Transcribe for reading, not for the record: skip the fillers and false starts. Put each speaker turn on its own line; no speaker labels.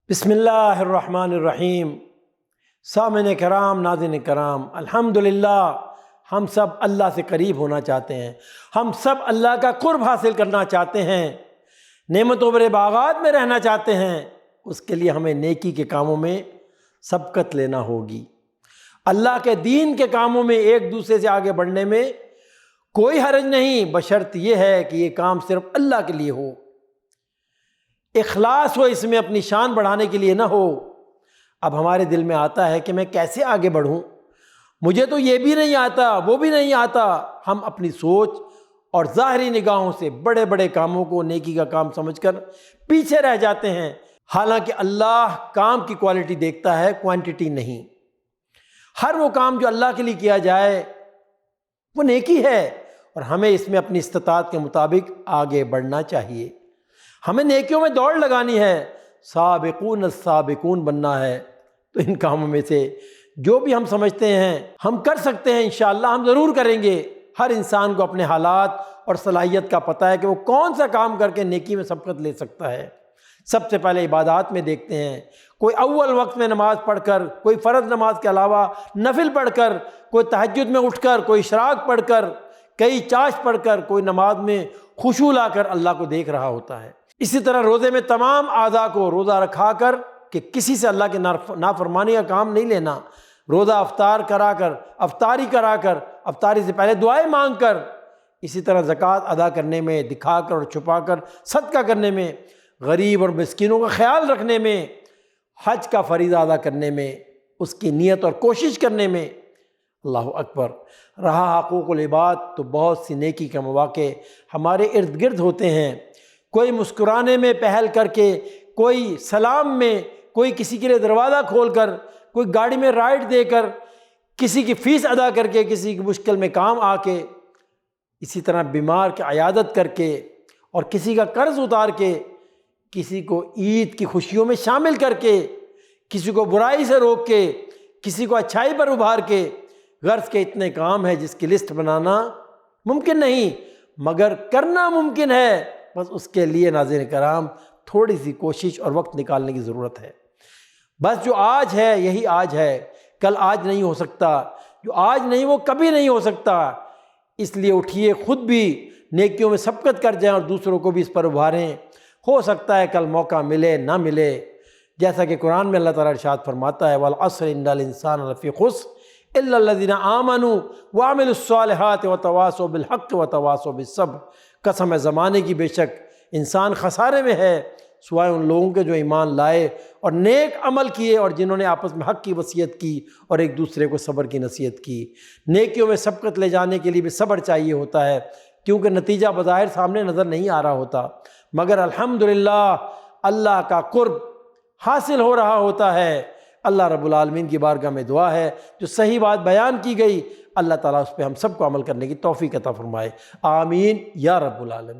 بسم اللہ الرحمن الرحیم۔ سامعین کرام، ناظرین کرام، الحمدللہ ہم سب اللہ سے قریب ہونا چاہتے ہیں، ہم سب اللہ کا قرب حاصل کرنا چاہتے ہیں، نعمتوں بھرے باغات میں رہنا چاہتے ہیں۔ اس کے لیے ہمیں نیکی کے کاموں میں سبقت لینا ہوگی۔ اللہ کے دین کے کاموں میں ایک دوسرے سے آگے بڑھنے میں کوئی حرج نہیں، بشرط یہ ہے کہ یہ کام صرف اللہ کے لیے ہو، اخلاص ہو، اس میں اپنی شان بڑھانے کے لیے نہ ہو۔ اب ہمارے دل میں آتا ہے کہ میں کیسے آگے بڑھوں، مجھے تو یہ بھی نہیں آتا، وہ بھی نہیں آتا۔ ہم اپنی سوچ اور ظاہری نگاہوں سے بڑے بڑے کاموں کو نیکی کا کام سمجھ کر پیچھے رہ جاتے ہیں، حالانکہ اللہ کام کی کوالٹی دیکھتا ہے، کوانٹٹی نہیں۔ ہر وہ کام جو اللہ کے لیے کیا جائے وہ نیکی ہے، اور ہمیں اس میں اپنی استطاعت کے مطابق آگے بڑھنا چاہیے۔ ہمیں نیکیوں میں دوڑ لگانی ہے، سابقون السابقون بننا ہے۔ تو ان کاموں میں سے جو بھی ہم سمجھتے ہیں ہم کر سکتے ہیں، انشاءاللہ ہم ضرور کریں گے۔ ہر انسان کو اپنے حالات اور صلاحیت کا پتہ ہے کہ وہ کون سا کام کر کے نیکی میں سبقت لے سکتا ہے۔ سب سے پہلے عبادات میں دیکھتے ہیں، کوئی اول وقت میں نماز پڑھ کر، کوئی فرض نماز کے علاوہ نفل پڑھ کر، کوئی تہجد میں اٹھ کر، کوئی اشراق پڑھ کر، کئی چاش پڑھ کر، کوئی نماز میں خشوع لا کر اللہ کو دیکھ رہا ہوتا ہے۔ اسی طرح روزے میں تمام اعضاء کو روزہ رکھا کر کہ کسی سے اللہ کے نافرمانی کا کام نہیں لینا، روزہ افطاری کرا کر، افطاری سے پہلے دعائیں مانگ کر، اسی طرح زکوٰۃ ادا کرنے میں، دکھا کر اور چھپا کر صدقہ کرنے میں، غریب اور مسکینوں کا خیال رکھنے میں، حج کا فریضہ ادا کرنے میں، اس کی نیت اور کوشش کرنے میں۔ اللہ اکبر۔ رہا حقوق العباد، تو بہت سی نیکی کے مواقع ہمارے ارد گرد ہوتے ہیں۔ کوئی مسکرانے میں پہل کر کے، کوئی سلام میں، کوئی کسی کے لیے دروازہ کھول کر، کوئی گاڑی میں رائڈ دے کر، کسی کی فیس ادا کر کے، کسی کی مشکل میں کام آ کے، اسی طرح بیمار کی عیادت کر کے، اور کسی کا قرض اتار کے، کسی کو عید کی خوشیوں میں شامل کر کے، کسی کو برائی سے روک کے، کسی کو اچھائی پر ابھار کے۔ غرض کے اتنے کام ہے جس کی لسٹ بنانا ممکن نہیں، مگر کرنا ممکن ہے۔ بس اس کے لیے ناظرین کرام تھوڑی سی کوشش اور وقت نکالنے کی ضرورت ہے۔ بس جو آج ہے یہی آج ہے، کل آج نہیں ہو سکتا، جو آج نہیں وہ کبھی نہیں ہو سکتا۔ اس لیے اٹھیے، خود بھی نیکیوں میں سبقت کر جائیں اور دوسروں کو بھی اس پر ابھاریں۔ ہو سکتا ہے کل موقع ملے نہ ملے، جیسا کہ قرآن میں اللہ تعالیٰ ارشاد فرماتا ہے وَالْعَصْرِ إِنَّ الْإِنسَانَ لَفِي خُسْرٍ إِلَّا الَّذِينَ آمَنُوا وَعَمِلُوا الصَّالِحَاتِ وَتَوَاصَوْا بِالْحَقِّ وَتَوَاصَوْا بِالصَّبْرِ۔ قسم ہے زمانے کی، بے شک انسان خسارے میں ہے سوائے ان لوگوں کے جو ایمان لائے اور نیک عمل کیے، اور جنہوں نے آپس میں حق کی وصیت کی اور ایک دوسرے کو صبر کی نصیحت کی۔ نیکیوں میں سبقت لے جانے کے لیے بھی صبر چاہیے ہوتا ہے، کیونکہ نتیجہ بظاہر سامنے نظر نہیں آ رہا ہوتا، مگر الحمدللہ اللہ کا قرب حاصل ہو رہا ہوتا ہے۔ اللہ رب العالمین کی بارگاہ میں دعا ہے، جو صحیح بات بیان کی گئی اللہ تعالیٰ اس پہ ہم سب کو عمل کرنے کی توفیق عطا فرمائے۔ آمین یا رب العالمین۔